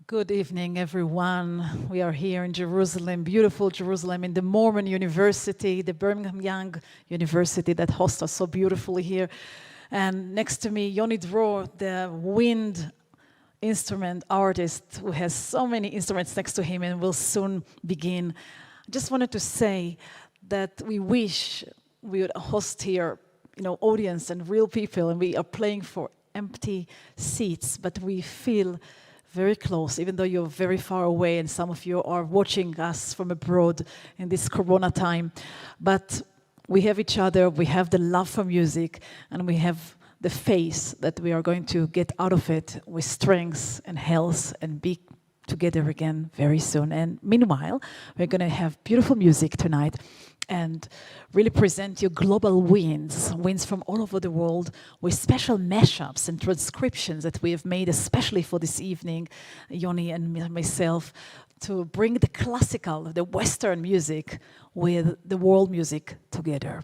Good evening, everyone. We are here in Jerusalem, beautiful Jerusalem, in the Mormon University, the Birmingham Young University that hosts us so beautifully here. And next to me, Yonnie Dror, the wind instrument artist who has so many instruments next to him and will soon begin. I just wanted to say that we wish we would host here, audience and real people, and we are playing for empty seats, but we feel very close, even though you're very far away and some of you are watching us from abroad in this Corona time. But we have each other, we have the love for music, and we have the faith that we are going to get out of it with strength and health and be together again very soon. And meanwhile, we're going to have beautiful music tonight and really present you global winds from all over the world with special mashups and transcriptions that we have made especially for this evening, Yonnie and myself, to bring the classical, the Western music with the world music together.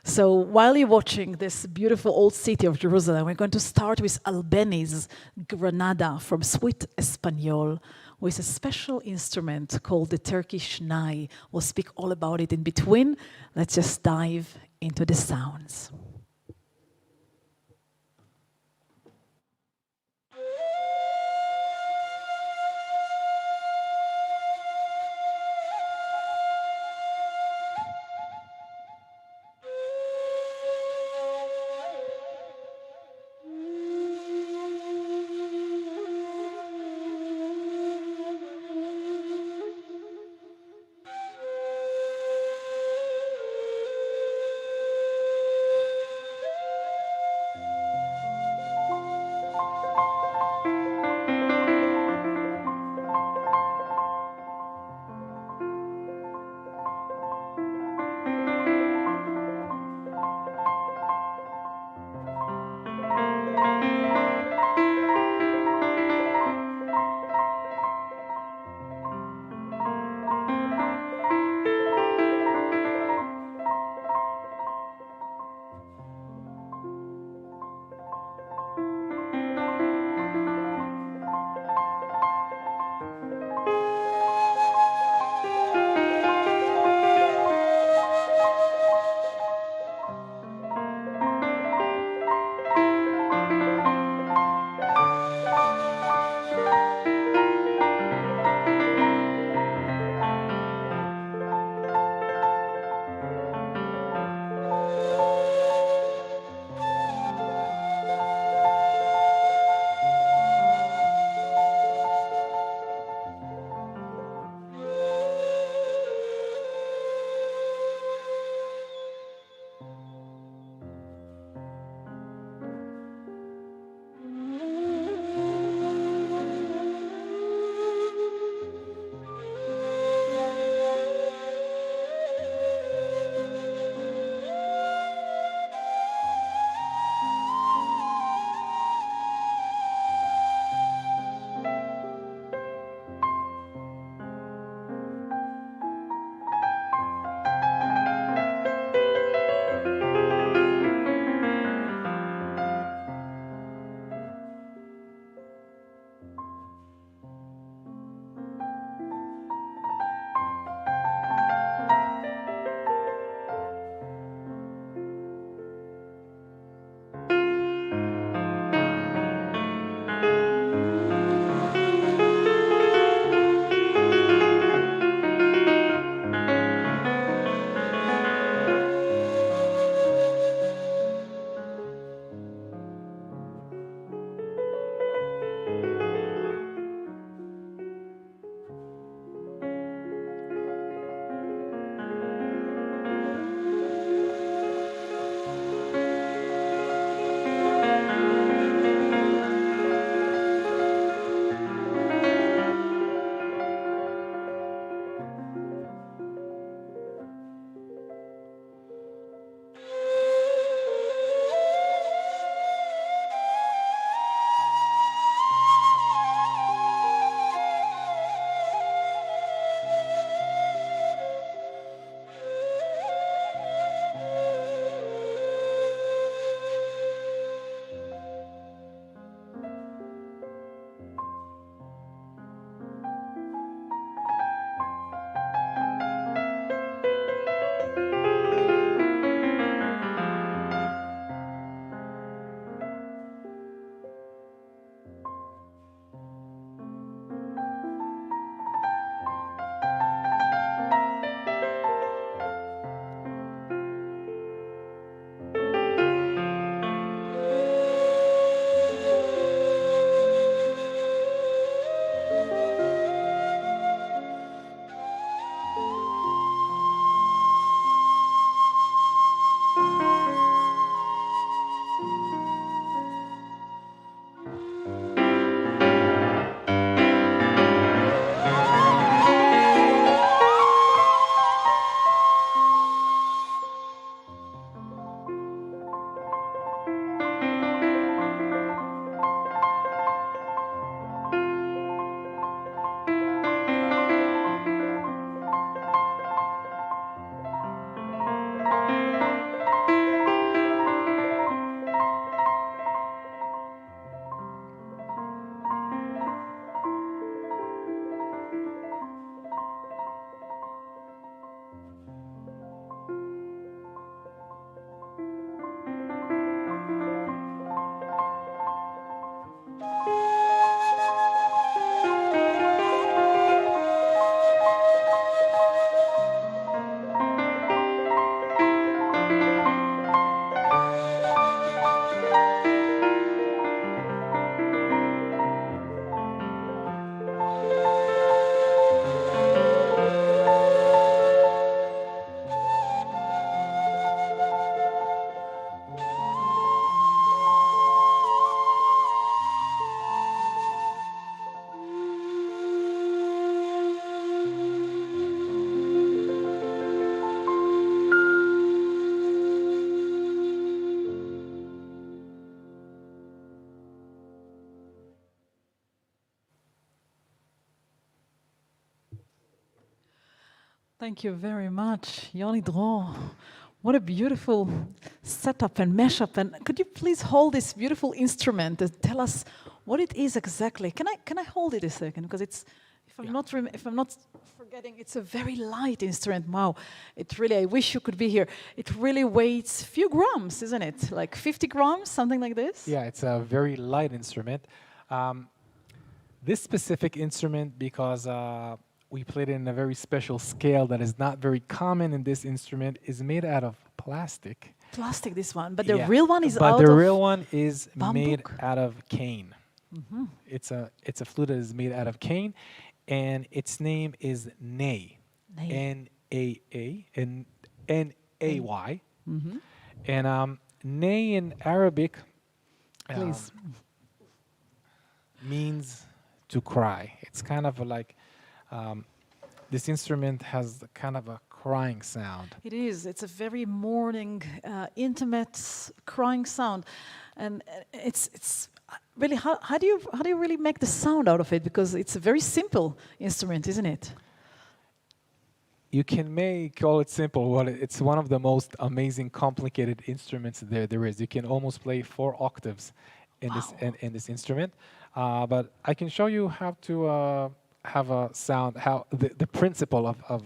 So while you're watching this beautiful old city of Jerusalem, we're going to start with Albéniz, Granada from Suite Española, with a special instrument called the Turkish Ney. We'll speak all about it in between. Let's just dive into the sounds. Thank you very much, Yonnie Dror. What a beautiful setup and mashup. And could you please hold this beautiful instrument and tell us what it is exactly? Can I hold it a second? Because it's, if I'm not forgetting, it's a very light instrument. Wow, it really, I wish you could be here. It really weighs a few grams, isn't it? Like 50 grams, something like this? Yeah, it's a very light instrument. This specific instrument, because we played it in a very special scale that is not very common in this instrument, is made out of plastic. Plastic, this one. But the real one is out of... But the real one is bamboo? made out of cane. It's a flute that is made out of cane, and its name is Ney. N-A-A, N-A-Y. And Ney in Arabic means to cry. It's kind of like... this instrument has kind of a crying sound. It is. It's a very mourning, intimate crying sound, and it's really how do you really make the sound out of it? Because it's a very simple instrument, isn't it? You can call it simple. Well, it's one of the most amazing, complicated instruments there is. You can almost play 4 octaves in this instrument, but I can show you how to. Have a sound, how the principle of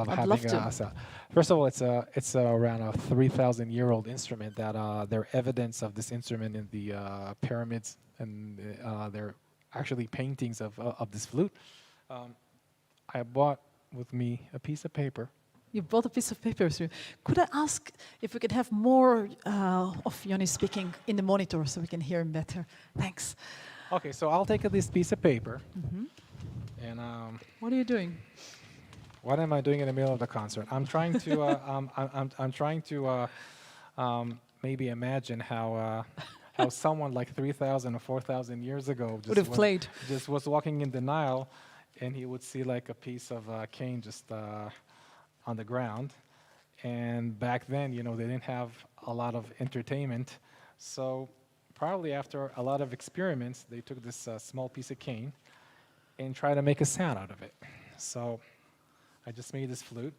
having a sound. First of all, it's around a 3,000-year-old instrument. That there are evidence of this instrument in the pyramids, and there are actually paintings of this flute. I bought with me a piece of paper. You bought a piece of paper. So could I ask if we could have more of Yonnie speaking in the monitor so we can hear him better? Thanks. Okay, so I'll take this piece of paper. And what are you doing? What am I doing in the middle of the concert? I'm trying to I'm trying to maybe imagine how someone like 3,000 or 4,000 years ago would have played. Just was walking in the Nile, and he would see like a piece of cane just on the ground. And back then, you know, they didn't have a lot of entertainment, so probably after a lot of experiments, they took this small piece of cane and try to make a sound out of it. So I just made this flute,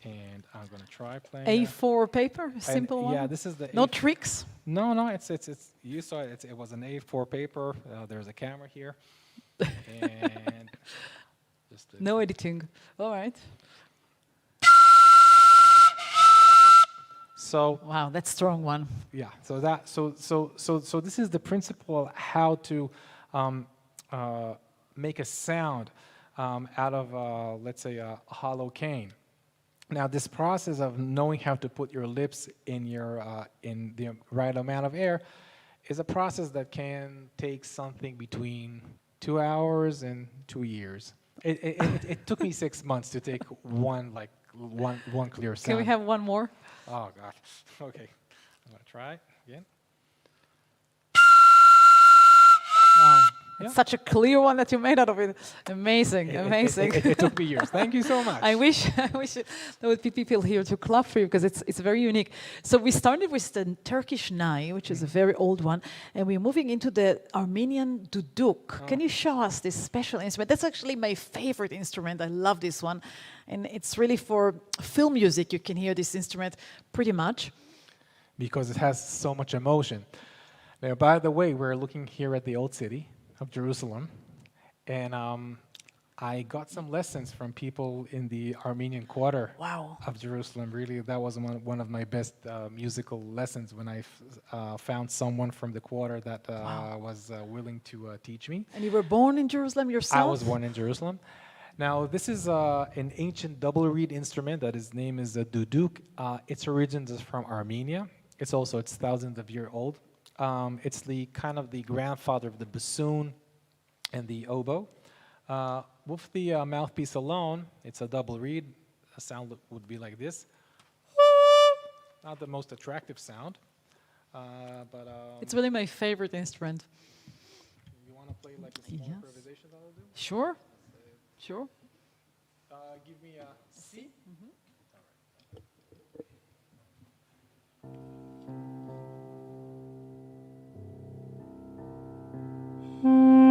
and I'm gonna try playing. A4 paper, simple one. Yeah, this is the. No tricks. No, it's you saw it. It was an A4 paper. There's a camera here, and just no editing. All right. So wow, that's a strong one. Yeah. So this is the principle how to make a sound out of, let's say, a hollow cane. Now, this process of knowing how to put your lips in the right amount of air is a process that can take something between 2 hours and 2 years. It took me 6 months to take one clear sound. Can we have one more? Oh God. Okay, I'm gonna try again. Wow. It's such a clear one that you made out of it. Amazing, amazing. It took me years. Thank you so much. I wish there would be people here to clap for you because it's very unique. So we started with the Turkish Ney, which is a very old one, and we're moving into the Armenian Duduk. Can you show us this special instrument? That's actually my favorite instrument. I love this one. And it's really for film music. You can hear this instrument pretty much. Because it has so much emotion. Now, by the way, we're looking here at the old city of Jerusalem, and I got some lessons from people in the Armenian quarter of Jerusalem. Really, that was one of my best musical lessons when I found someone from the quarter that was willing to teach me. And you were born in Jerusalem yourself? I was born in Jerusalem. Now, this is an ancient double reed instrument that its name is a duduk. Its origins is from Armenia. It's thousands of years old. It's the kind of the grandfather of the bassoon and the oboe. With the mouthpiece alone, it's a double reed. The sound would be like this. Not the most attractive sound, but it's really my favorite instrument. You want to play like a small improvisation that I'll do? Sure. Sure. Give me a C. All right.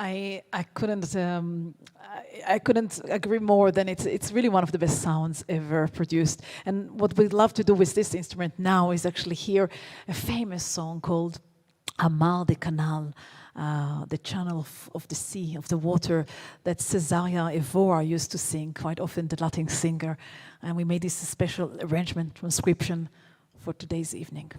I couldn't agree more. Than it's really one of the best sounds ever produced. And what we love to do with this instrument now is actually hear a famous song called Amar de Canal, the channel of the sea, of the water, that Cesária, Évora used to sing quite often, the Latin singer. And we made this special arrangement, transcription for today's evening.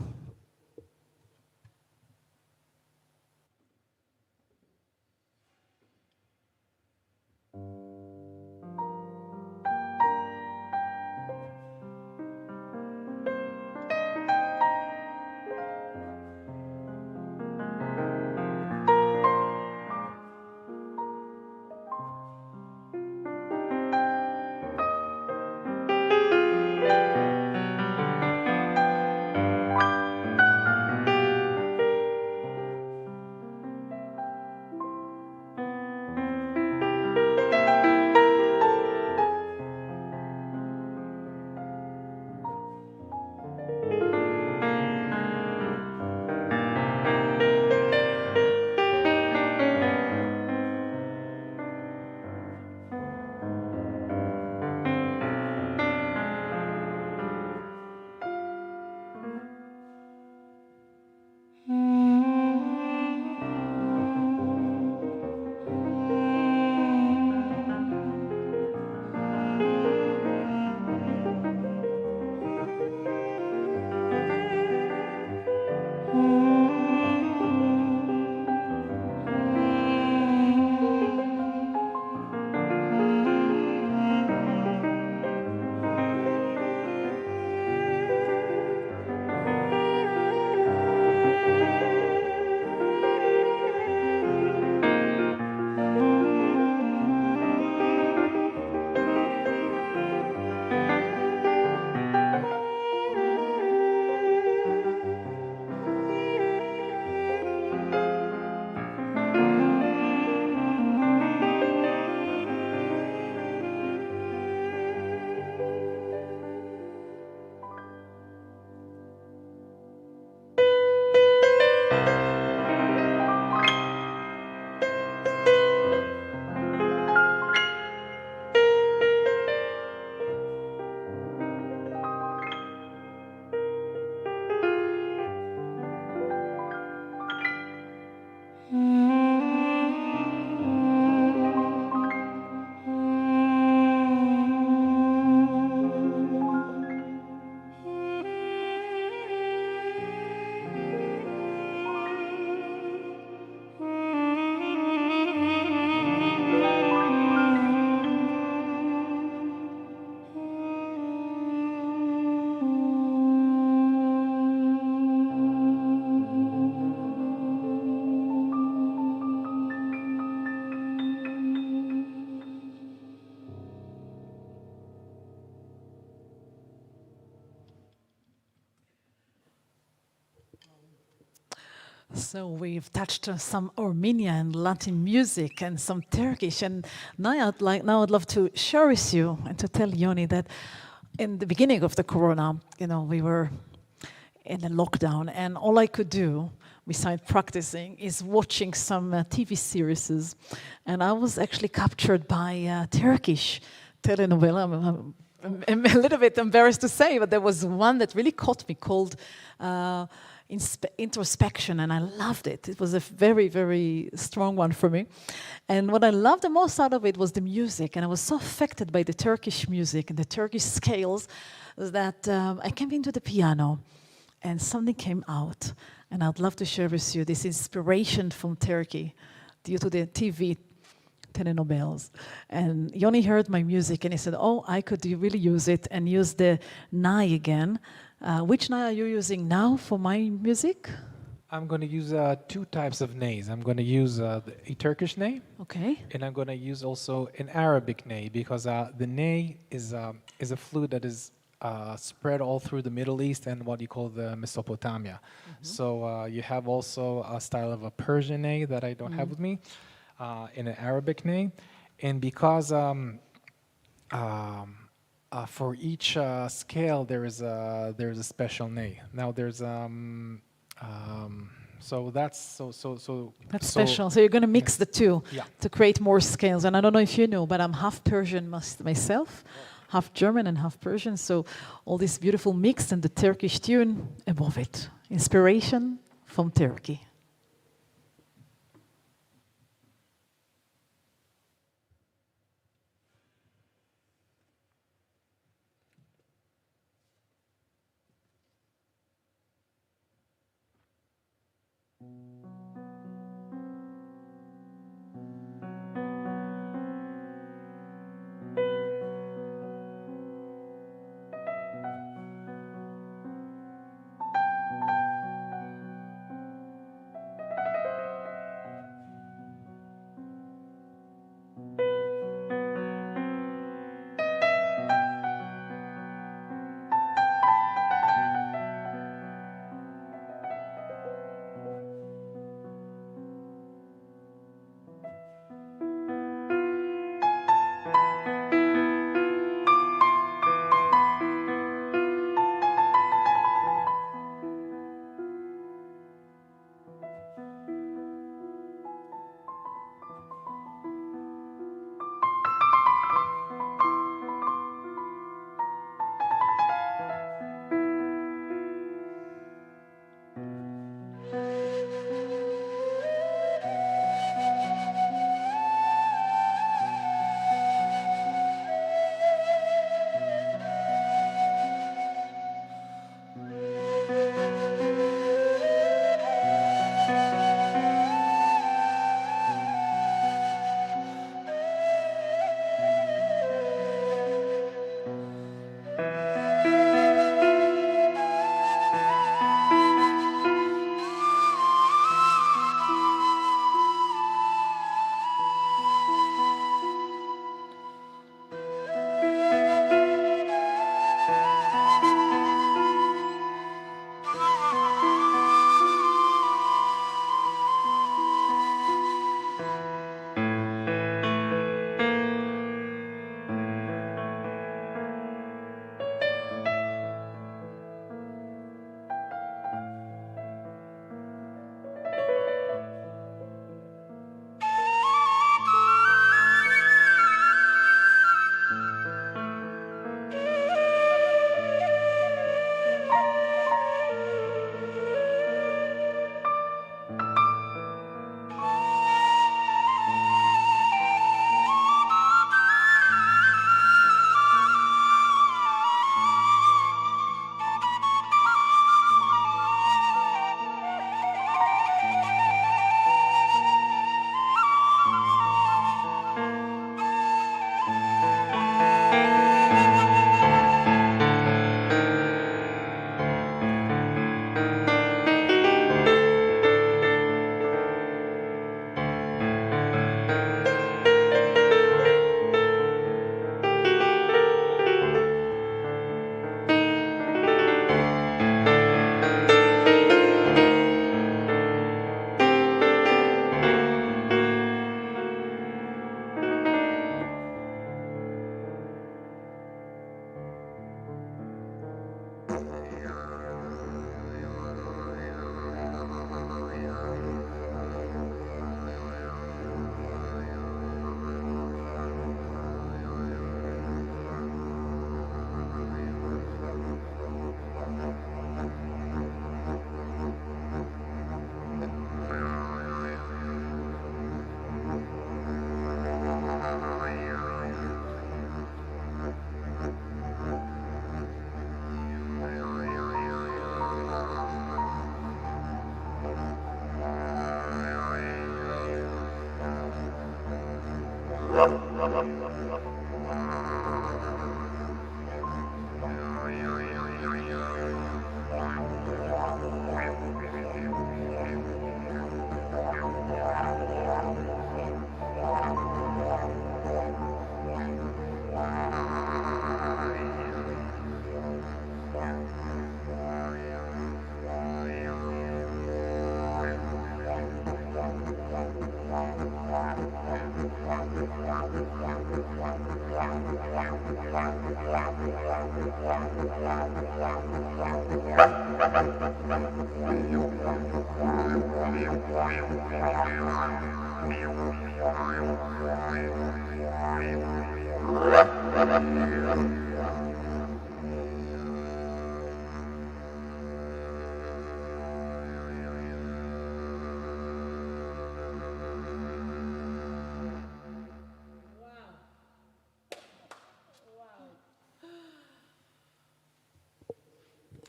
So we've touched some Armenian Latin music and some Turkish, and now I'd love to share with you and to tell Yonnie that in the beginning of the Corona, we were in a lockdown, and all I could do besides practicing is watching some TV series, and I was actually captured by Turkish telenovela. I'm a little bit embarrassed to say, but there was one that really caught me called Introspection, and I loved it. It was a very, very strong one for me. And what I loved the most out of it was the music, and I was so affected by the Turkish music and the Turkish scales that I came into the piano and something came out. And I'd love to share with you this inspiration from Turkey due to the TV telenovelas. And Yonnie heard my music and he said, oh, I could really use it and use the Ney again. Which Ney are you using now for my music? I'm going to use two types of Neys. I'm going to use a Turkish Ney. Okay. And I'm going to use also an Arabic Ney, because the Ney is a flute that is spread all through the Middle East and what you call the Mesopotamia. Mm-hmm. So you have also a style of a Persian Ney that I don't have with me, in an Arabic Ney. And because for each scale there is a special Ney. Now there's So that's so That's special. So you're going to mix the two Yeah. to create more scales. And I don't know if you know, but I'm half Persian myself, half German and half Persian. So all this beautiful mix and the Turkish tune above it. Inspiration from Turkey.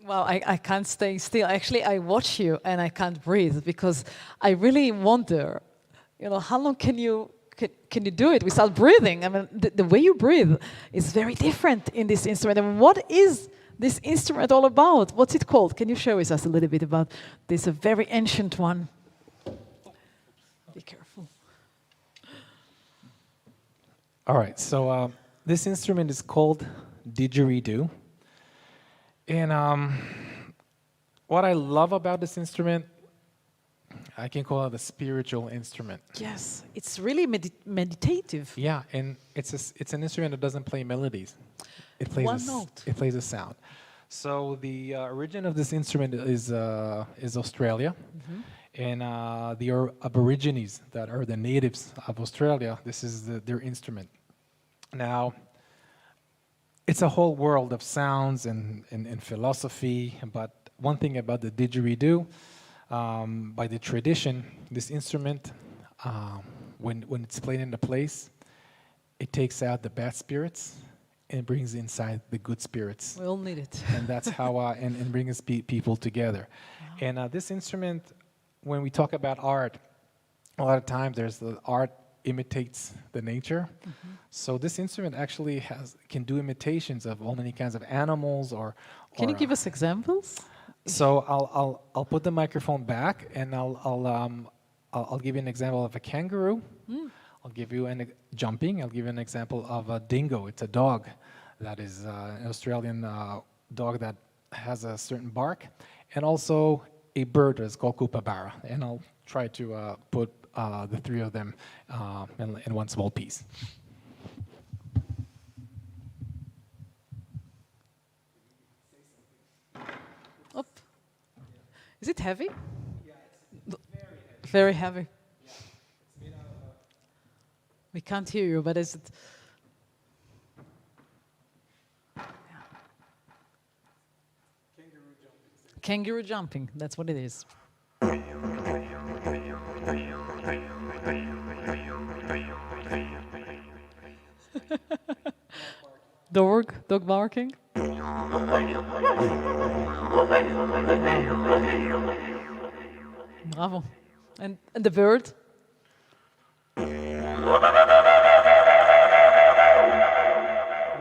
Well, I can't stay still. Actually, I watch you and I can't breathe because I really wonder, how long can you do it without breathing? I mean, the way you breathe is very different in this instrument. And what is this instrument all about? What's it called? Can you share with us a little bit about this, a very ancient one? Be careful. All right, so this instrument is called Didgeridoo. And what I love about this instrument, I can call it a spiritual instrument. Yes, it's really meditative. Yeah, and it's an instrument that doesn't play melodies. It plays One note. It plays a sound. So the origin of this instrument is Australia, and the Aborigines that are the natives of Australia. This is their instrument. Now, it's a whole world of sounds and philosophy, but one thing about the didgeridoo, by the tradition, this instrument, when it's played in the place, it takes out the bad spirits and brings inside the good spirits. We all need it. And that's how, and brings people together. Wow. And this instrument, when we talk about art, a lot of times there's the art imitates the nature. So this instrument actually can do imitations of all many kinds of animals or Can you give us examples? So I'll put the microphone back and I'll give you an example of a kangaroo. I'll give you jumping. I'll give you an example of a dingo. It's a dog that is an Australian dog that has a certain bark, and also a bird that's called kookaburra. And I'll try to put the three of them in one small piece. Up. Is it heavy? Yeah, it's very heavy. Very heavy. Yeah. It's made out of We can't hear you, but is it? kangaroo jumping. Kangaroo jumping, that's what it is. Dog barking. Bravo. And the bird?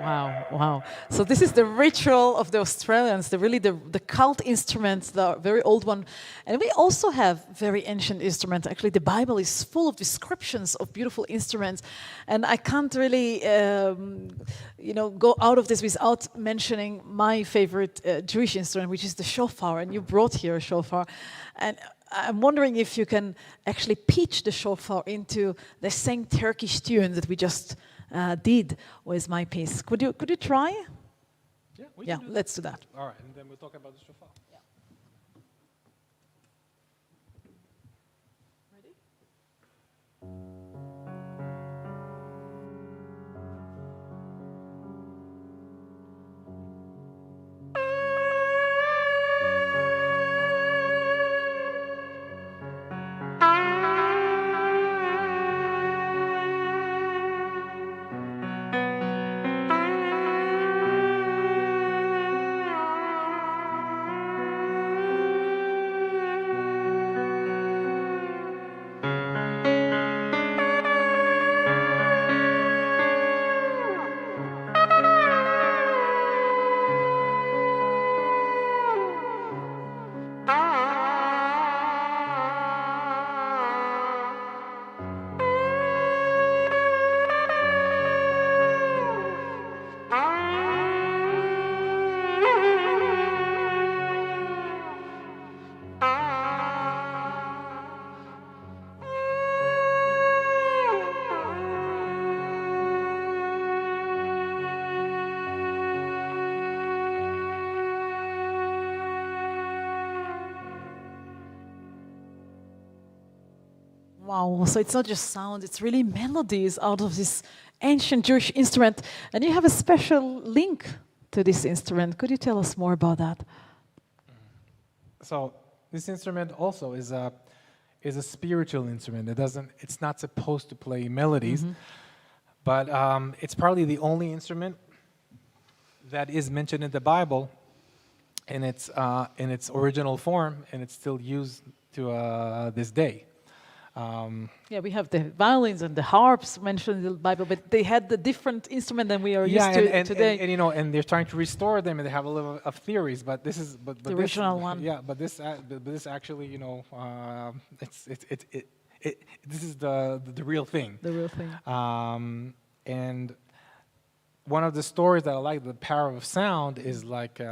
Wow, wow. So this is the ritual of the Australians, the cult instruments, the very old one. And we also have very ancient instruments. Actually, the Bible is full of descriptions of beautiful instruments. And I can't really, go out of this without mentioning my favorite Jewish instrument, which is the shofar. And you brought here a shofar. And I'm wondering if you can actually pitch the shofar into the same Turkish tune that we just did with my piece. Could you try? Yeah, we can do that. Let's do that. All right, and then we'll talk about the shofar. Yeah. Ready? Wow, so it's not just sound, it's really melodies out of this ancient Jewish instrument. And you have a special link to this instrument. Could you tell us more about that? So this instrument also is a spiritual instrument. It's not supposed to play melodies, but it's probably the only instrument that is mentioned in the Bible in its original form, and it's still used to this day. Yeah, we have the violins and the harps mentioned in the Bible, but they had the different instrument than we are used to today. And you know, and they're trying to restore them, and they have a little of theories. But this is but the original one. Yeah, but this actually, you know, this is the real thing. The real thing. And one of the stories that I like, the power of sound, is like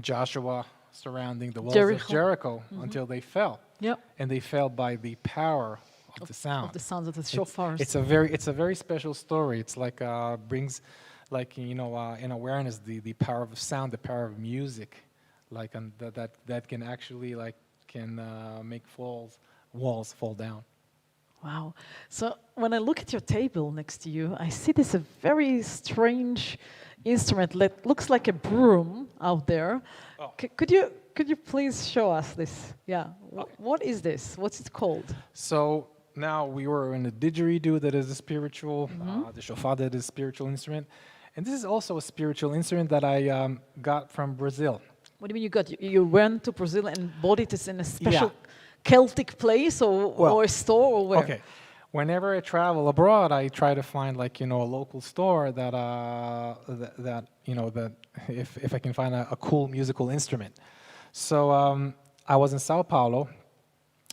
Joshua surrounding the walls of Jericho until they fell. Yep. And they fell by the power of the sound. Of the sounds of the shofars. It's a very special story. It's like brings, like, you know, in awareness the power of sound, the power of music, like that can actually make walls fall down. Wow. So when I look at your table next to you, I see this a very strange instrument that looks like a broom out there. Oh. Could you please show us this? Yeah. Okay. What is this? What's it called? So now we were in the didgeridoo, that is a spiritual, the shofar, that is a spiritual instrument. And this is also a spiritual instrument that I got from Brazil. What do you mean you got? You went to Brazil and bought it in a special Celtic place or a store or where? Okay. Whenever I travel abroad, I try to find, like, you know, a local store that you know, that if I can find a cool musical instrument. So I was in Sao Paulo,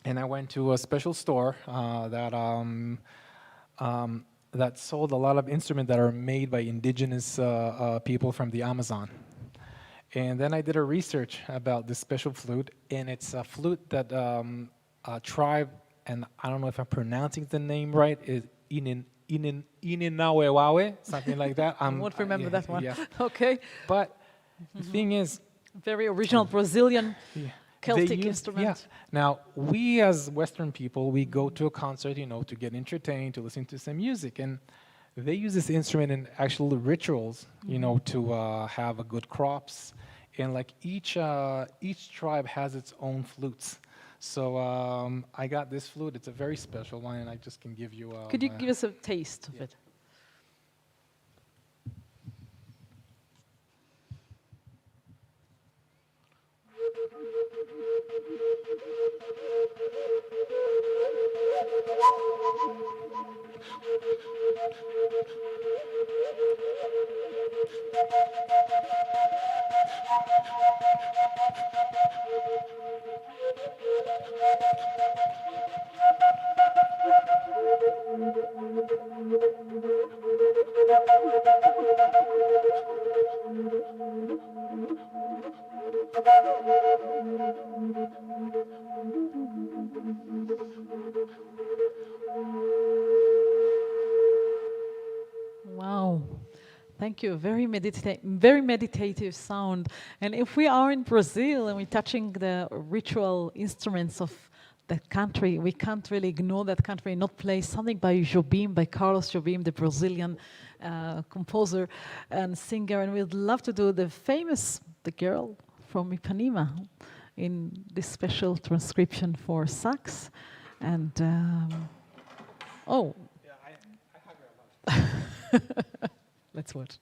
and I went to a special store that sold a lot of instruments that are made by indigenous people from the Amazon. And then I did a research about this special flute, and it's a flute that a tribe, and I don't know if I'm pronouncing the name right, is Ininawewawe, something like that. I won't remember that one. Yeah. Okay. But the thing is, very original Brazilian Celtic instrument. Yeah. Now, we as Western people, we go to a concert, you know, to get entertained, to listen to some music, and they use this instrument in actual rituals, you know, to have a good crops, and like each tribe has its own flutes. So I got this flute. It's a very special one, and I just can give you. Could you give us a taste of it? Wow. Thank you. Very meditative sound. And if we are in Brazil and we're touching the ritual instruments of that country, we can't really ignore that country and not play something by Jobim, by Carlos Jobim, the Brazilian composer and singer. And we'd love to do the girl from Ipanema in this special transcription for sax. And, oh. Yeah, I have your love. Let's watch.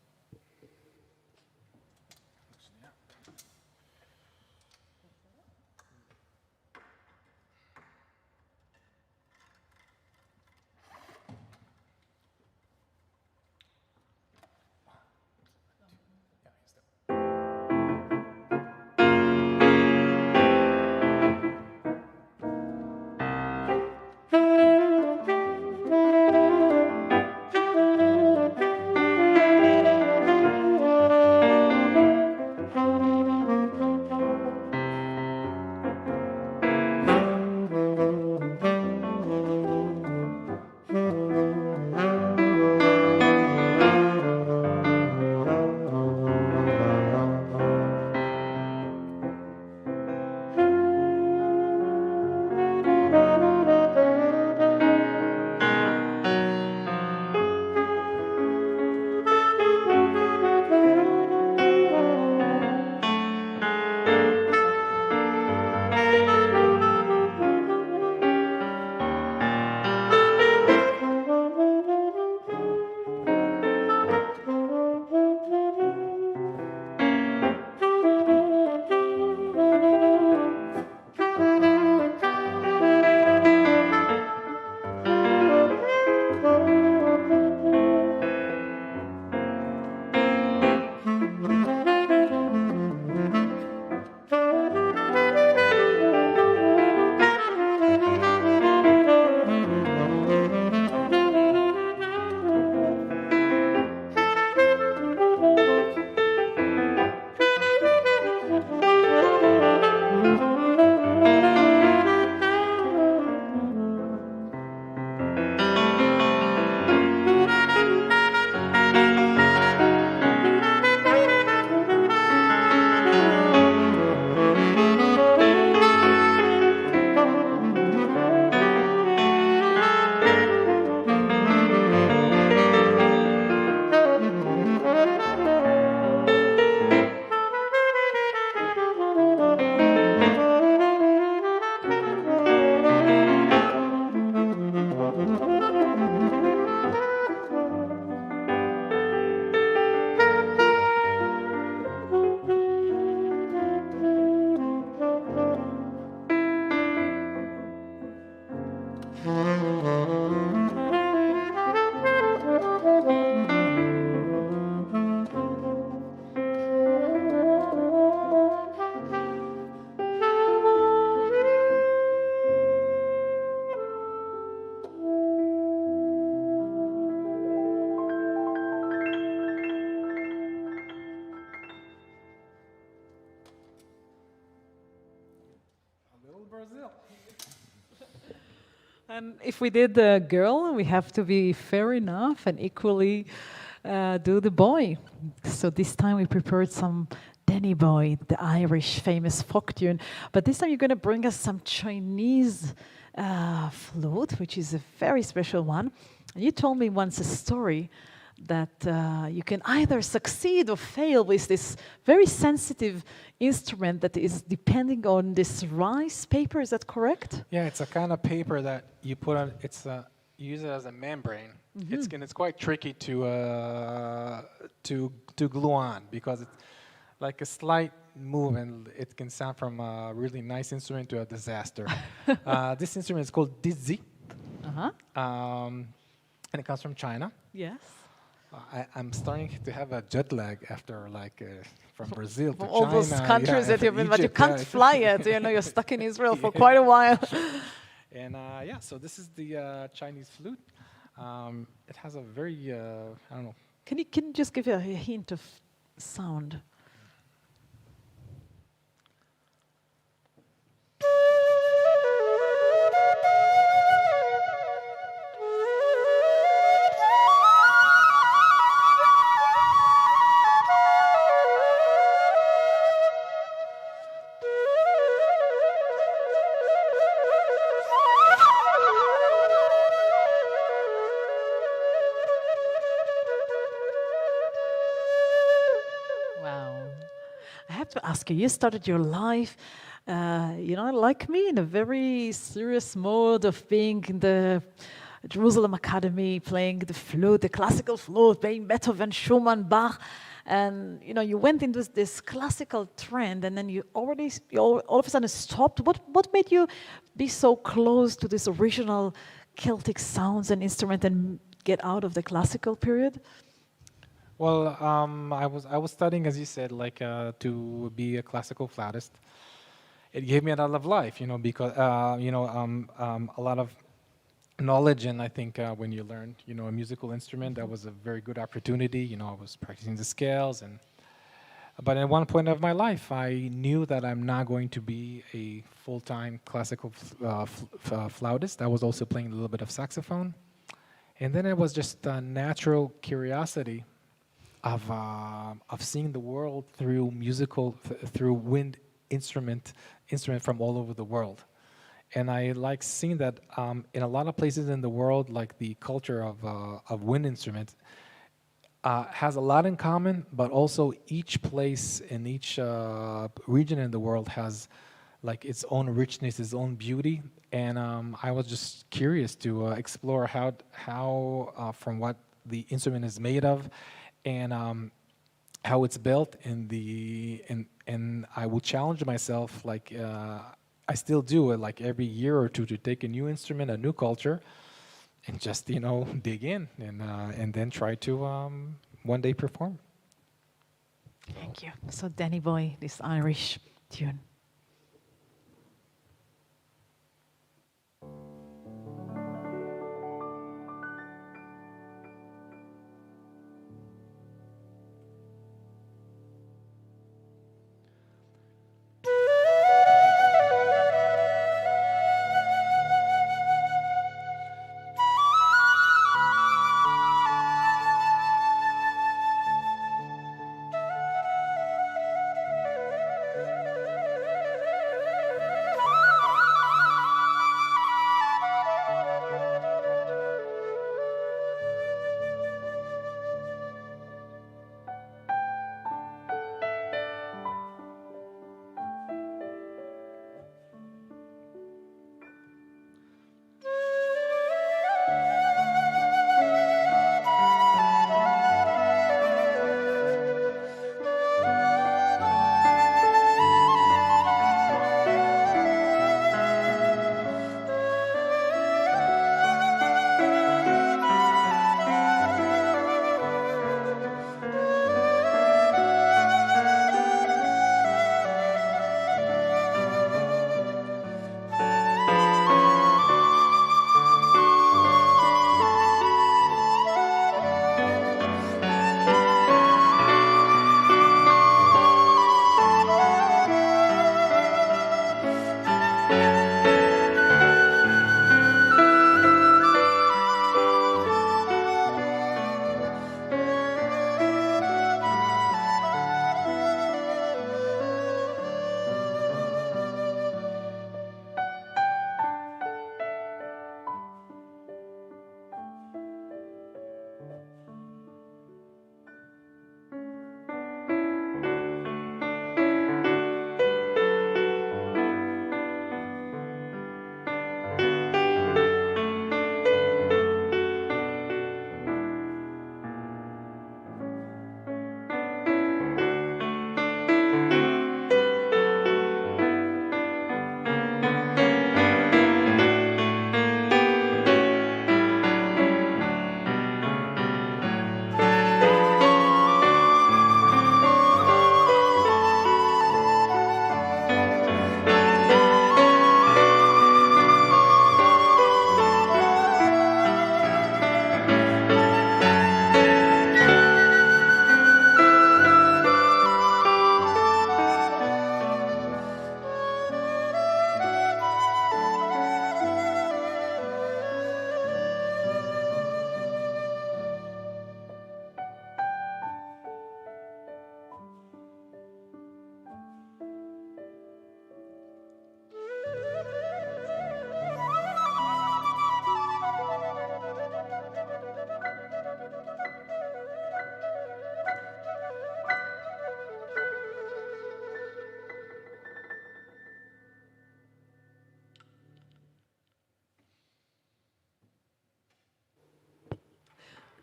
And if we did the girl, we have to be fair enough and equally do the boy. So this time we prepared some Danny Boy, the Irish famous folk tune. But this time you're going to bring us some Chinese flute, which is a very special one. And you told me once a story that you can either succeed or fail with this very sensitive instrument that is depending on this rice paper. Is that correct? Yeah, it's a kind of paper that you put on. You use it as a membrane. It's quite tricky to glue on because it's like a slight move and it can sound from a really nice instrument to a disaster. This instrument is called Dizi, and it comes from China. Yes. I'm starting to have a jet lag after from Brazil to From China. all those countries that you've been, but you Egypt, can't fly yet. You know, you're stuck in Israel for quite a while. And so this is the Chinese flute. It has a very, I don't know. Can you just give a hint of sound? I have to ask you, you started your life, like me, in a very serious mode of being in the Jerusalem Academy, playing the flute, the classical flute, playing Beethoven, Schumann, Bach. And, you went into this classical trend and then you all of a sudden stopped. What made you be so close to this original Celtic sounds and instrument and get out of the classical period? Well, I was studying, as you said, to be a classical flautist. It gave me a lot of life, because a lot of knowledge, and I think when you learn, a musical instrument, that was a very good opportunity. I was practicing the scales, but at one point of my life, I knew that I'm not going to be a full-time classical flautist. I was also playing a little bit of saxophone, and then it was just a natural curiosity of seeing the world through through wind instrument from all over the world. And I like seeing that in a lot of places in the world, like the culture of wind instruments has a lot in common, but also each place in each region in the world has like its own richness, its own beauty. And I was just curious to explore how from what the instrument is made of, and how it's built, and I would challenge myself, I still do it, like every year or two, to take a new instrument, a new culture, and just dig in and then try to one day perform. Thank you. So Danny Boy, this Irish tune.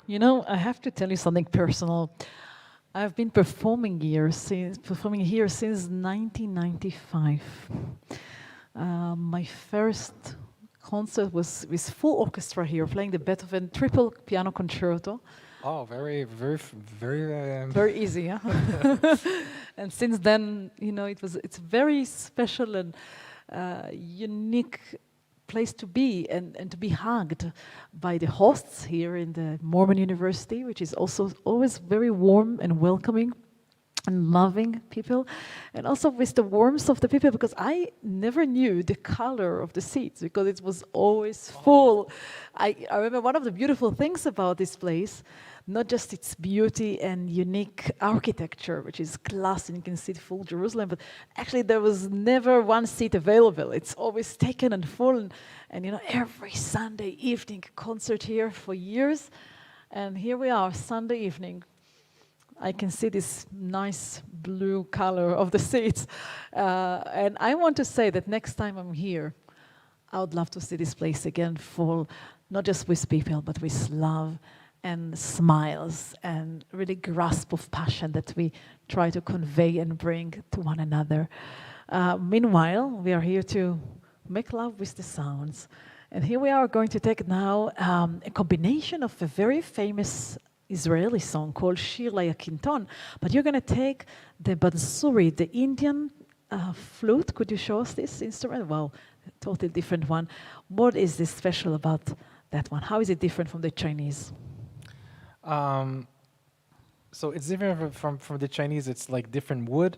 You know, I have to tell you something personal. I've been performing here since 1995. My first concert was with full orchestra here, playing the Beethoven triple piano concerto. Oh, very, very, very. Very easy, yeah. And since then, you know, it's very special and unique place to be and to be hugged by the hosts here in the Mormon University, which is also always very warm and welcoming and loving people, and also with the warmth of the people, because I never knew the color of the seats because it was always full. I remember one of the beautiful things about this place, not just its beauty and unique architecture, which is glass and you can see the full Jerusalem, but actually there was never one seat available. It's always taken and full. And you know, every Sunday evening concert here for years. And here we are, Sunday evening. I can see this nice blue color of the seats. And I want to say that next time I'm here, I would love to see this place again full, not just with people, but with love and smiles and really grasp of passion that we try to convey and bring to one another. Meanwhile, we are here to make love with the sounds. And here we are going to take now a combination of a very famous Israeli song called Shir Layakinton, but you're going to take the bansuri, the Indian flute. Could you show us this instrument? Wow, totally different one. What is this special about that one? How is it different from the Chinese? So it's different from the Chinese. It's like different wood.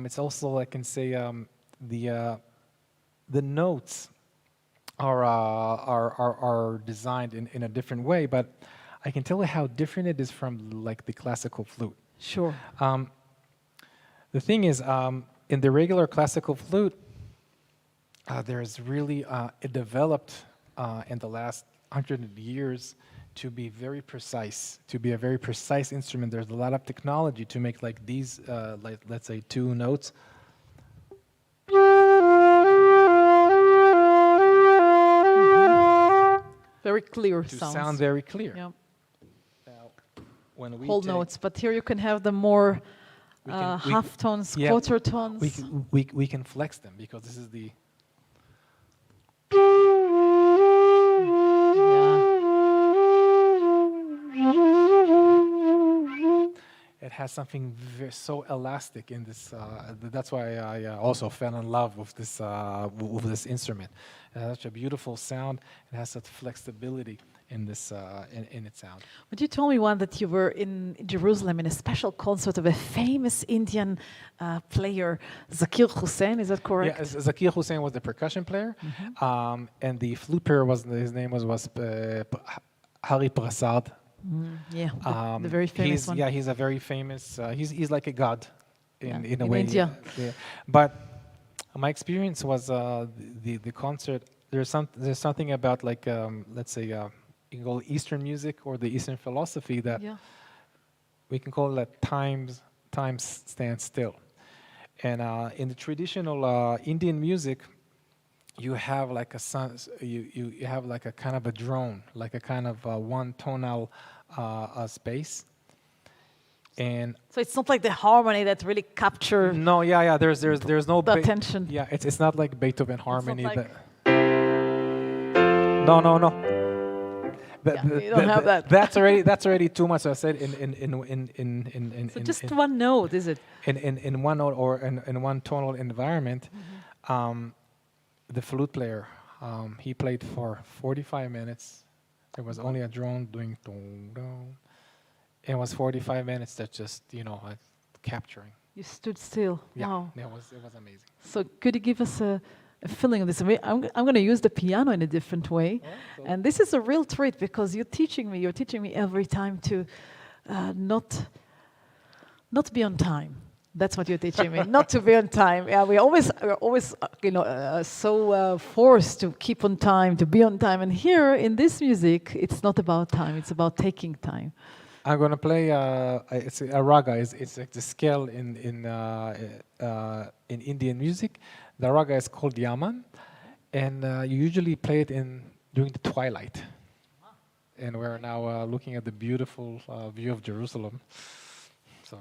It's also, I can say, the notes are designed in a different way, but I can tell you how different it is from like the classical flute. Sure. The thing is, in the regular classical flute, there's really it developed in the last 100 years to be very precise, to be a very precise instrument. There's a lot of technology to make like these, like let's say 2 notes. Very clear To sounds. sound very clear. Yeah. Now, when we Whole take- notes, but here you can have the more we half tones, yeah, quarter tones. we can flex them because this is the. It has something so elastic in this. That's why I also fell in love with this instrument. It has such a beautiful sound. It has such flexibility in this in its sound. But you told me one that you were in Jerusalem in a special concert of a famous Indian player, Zakir Hussain. Is that correct? Yeah, Zakir Hussain was the percussion player, and the flute player his name was Hari Prasad. Yeah, the very famous one. Yeah, he's a very famous. He's like a god in a way. India. Yeah. But my experience was the concert. There's something about like let's say you can call it Eastern music or the Eastern philosophy that we can call it time stands still. And in the traditional Indian music, you have like you have like a kind of a drone, like a kind of one tonal space. And So it's not like the harmony that really capture no, yeah, there's no the attention. Yeah, it's not like Beethoven harmony. like- No. You don't have that. That's already too much. I said in So just one note, is it? in one note or in one tonal environment. The flute player, he played for 45 minutes. There was only a drone doing dong dong. It was 45 minutes that just capturing. You stood still. Yeah, Wow. it was amazing. So could you give us a feeling of this? I'm going to use the piano in a different way. And this is a real treat because you're teaching me every time to not be on time. That's what you're teaching me, not to be on time. Yeah, we're always so forced to keep on time, to be on time. And here in this music, it's not about time, it's about taking time. I'm gonna play. It's a raga. It's like the scale in Indian music. The raga is called yaman, and you usually play it during the twilight. and we're now looking at the beautiful view of Jerusalem. So.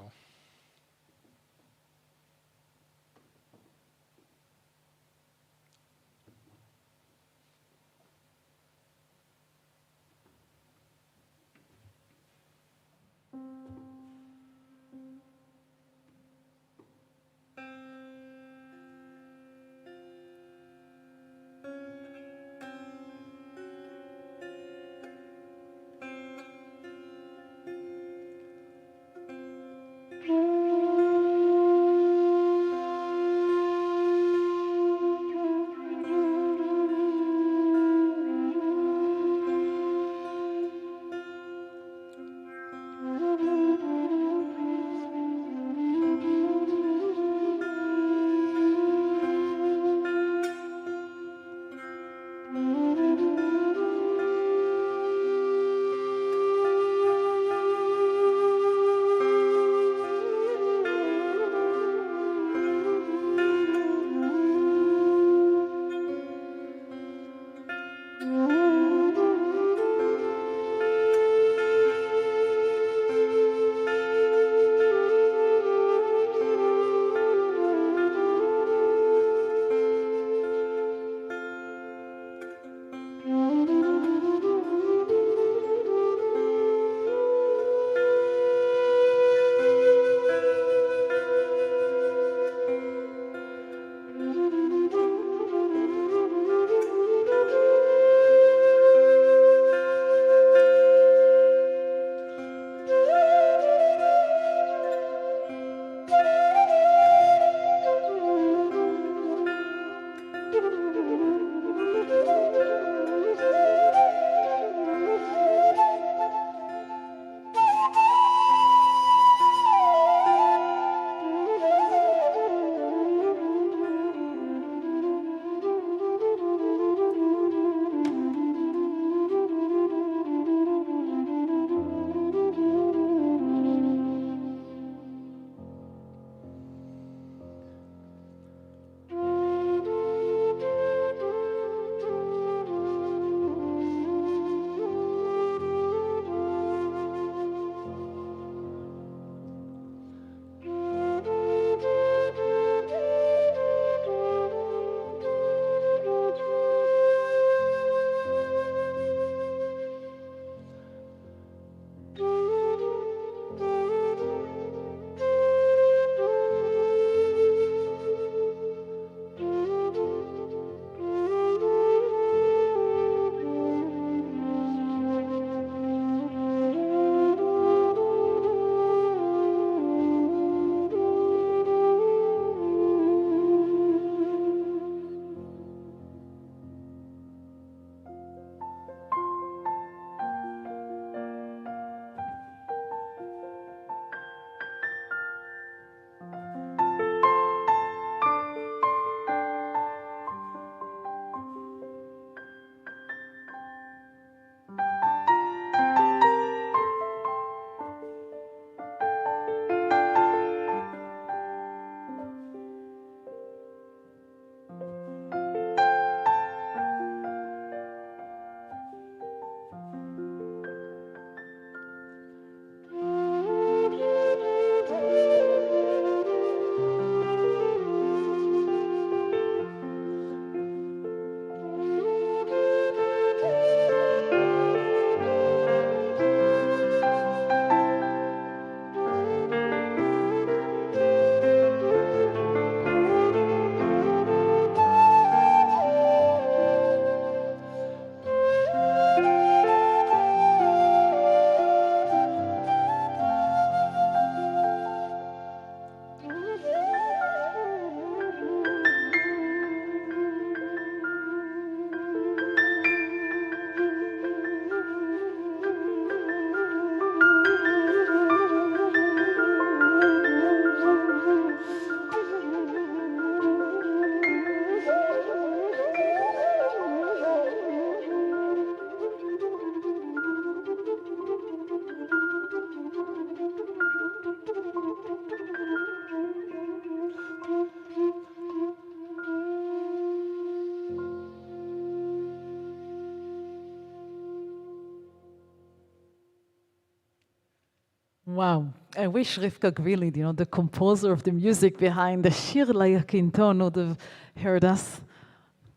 Wow. I wish Rivka Gvili, the composer of the music behind the Shir Layakinton would have heard us.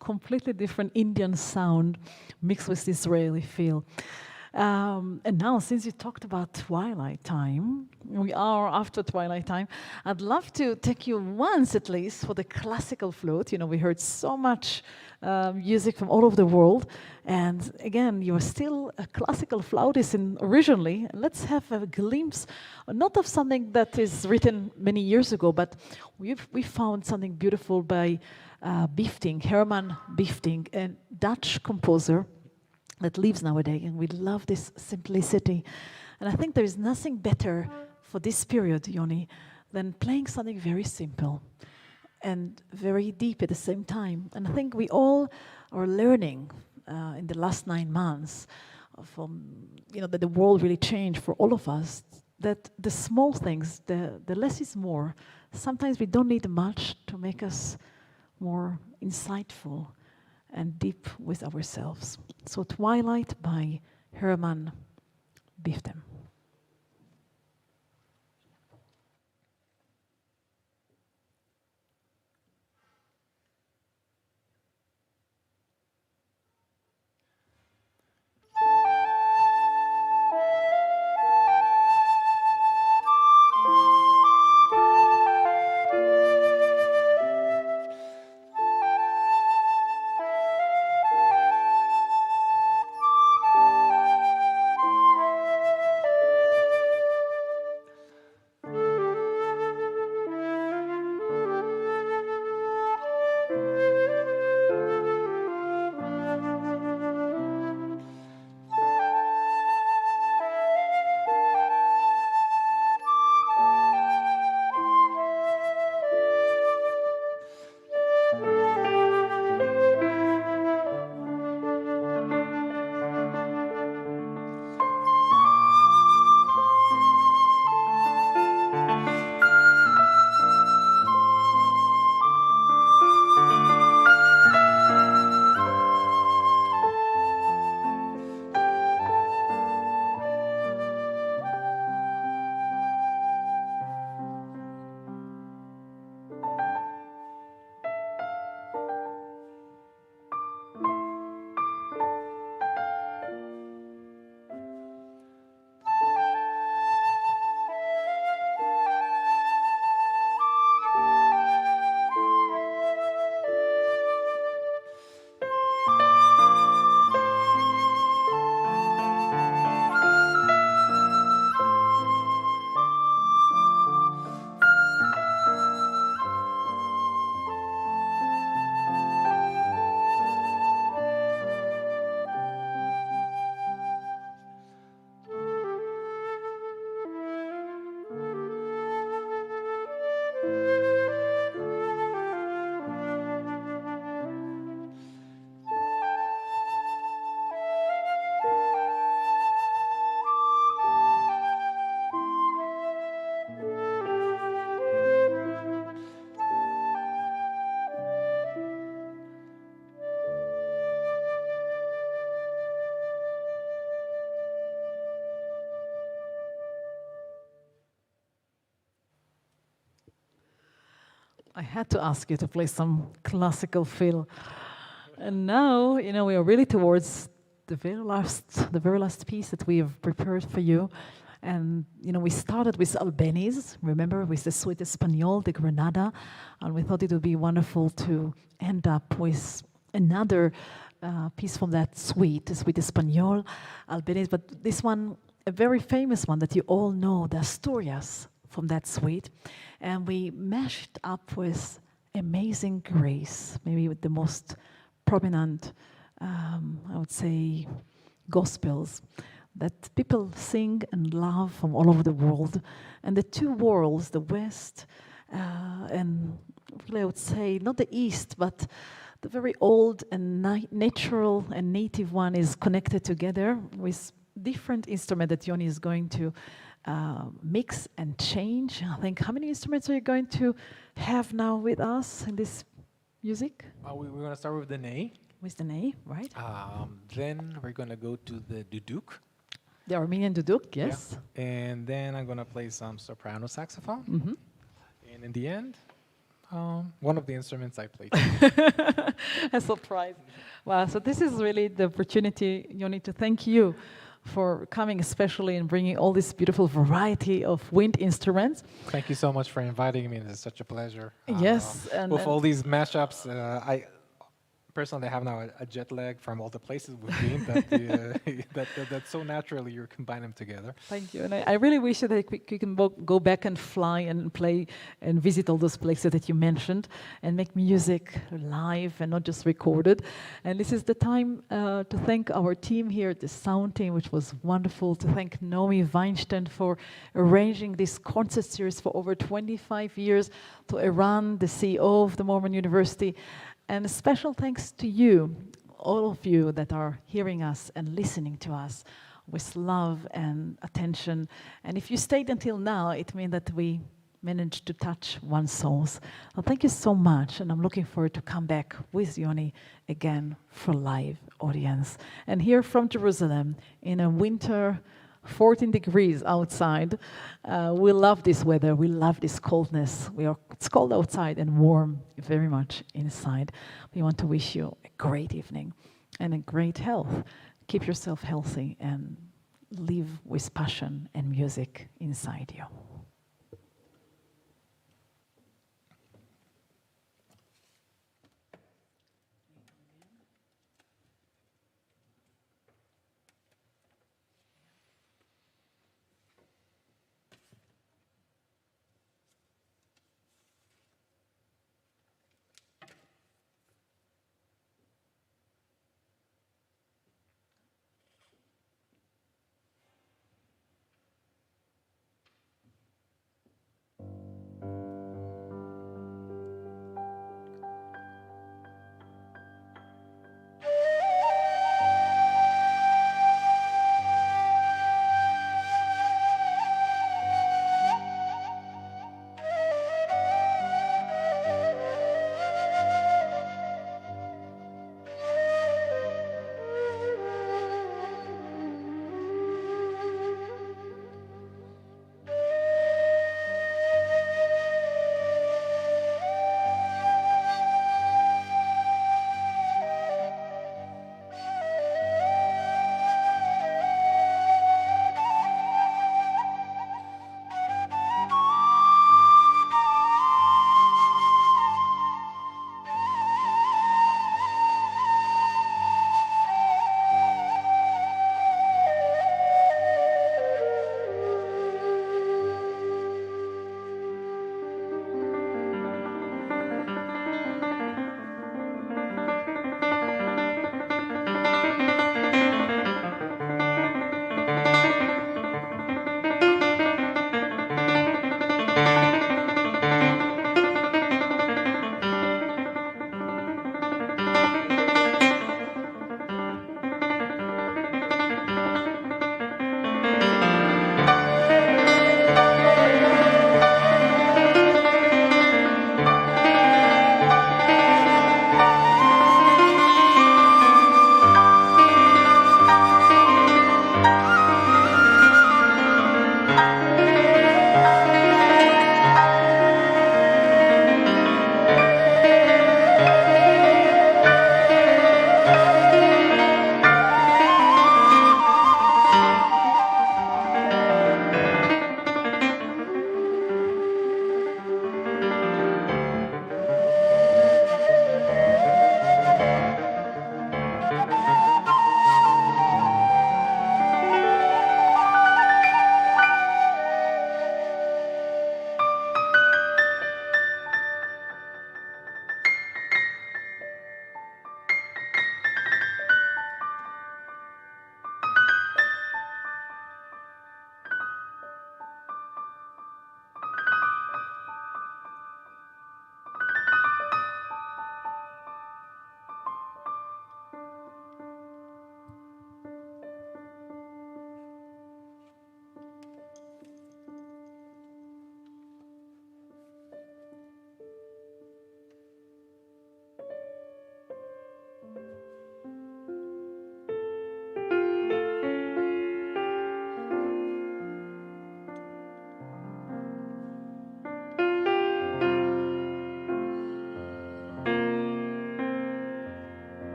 Completely different Indian sound mixed with Israeli feel. And now, since you talked about Twilight time, we are after Twilight time, I'd love to take you once at least for the classical flute. We heard so much music from all over the world. And again, you're still a classical flautist originally. Let's have a glimpse, not of something that is written many years ago, but we found something beautiful by Beeftink, Herman Beeftink, a Dutch composer that lives nowadays, and we love this simplicity. And I think there is nothing better for this period, Yonnie, than playing something very simple and very deep at the same time. And I think we all are learning in the last 9 months that the world really changed for all of us, that the small things, the less is more. Sometimes we don't need much to make us more insightful and deep with ourselves. So Twilight by Herman Beeftink. I had to ask you to play some classical fill. And now, we are really towards the very last piece that we have prepared for you. And, we started with Albéniz, remember, with the Suite Española, the Granada, and we thought it would be wonderful to end up with another piece from that suite, the Suite Española, Albéniz, but this one, a very famous one that you all know, the Asturias from that suite. And we mashed up with Amazing Grace, maybe with the most prominent, I would say, gospels that people sing and love from all over the world. And the two worlds, the West and really I would say not the East, but the very old and natural and native one is connected together with different instruments that Yonnie is going to mix and change. I think, how many instruments are you going to have now with us in this music? We're going to start with the Ney. With the Ney, right? Then we're going to go to the Duduk. The Armenian Duduk, yes. Yeah. And then I'm gonna play some soprano saxophone. And in the end, one of the instruments I played. A surprise. Wow, so this is really the opportunity, Yonnie, to thank you for coming especially and bringing all this beautiful variety of wind instruments. Thank you so much for inviting me. It's such a pleasure. Yes. With all these mashups, I personally have now a jet lag from all the places we've been that so naturally you combine them together. Thank you. And I really wish that we can go back and fly and play and visit all those places that you mentioned and make music live and not just recorded. And this is the time to thank our team here, the sound team, which was wonderful, to thank Naomi Weinstein for arranging this concert series for over 25 years, to Iran, the CEO of the Mormon University. And a special thanks to you, all of you that are hearing us and listening to us with love and attention. And if you stayed until now, it means that we managed to touch one's souls. Well, thank you so much, and I'm looking forward to come back with Yonnie again for live audience. And here from Jerusalem, in a winter 14 degrees outside. We love this weather. We love this coldness. It's cold outside and warm very much inside. We want to wish you a great evening and a great health. Keep yourself healthy and live with passion and music inside you.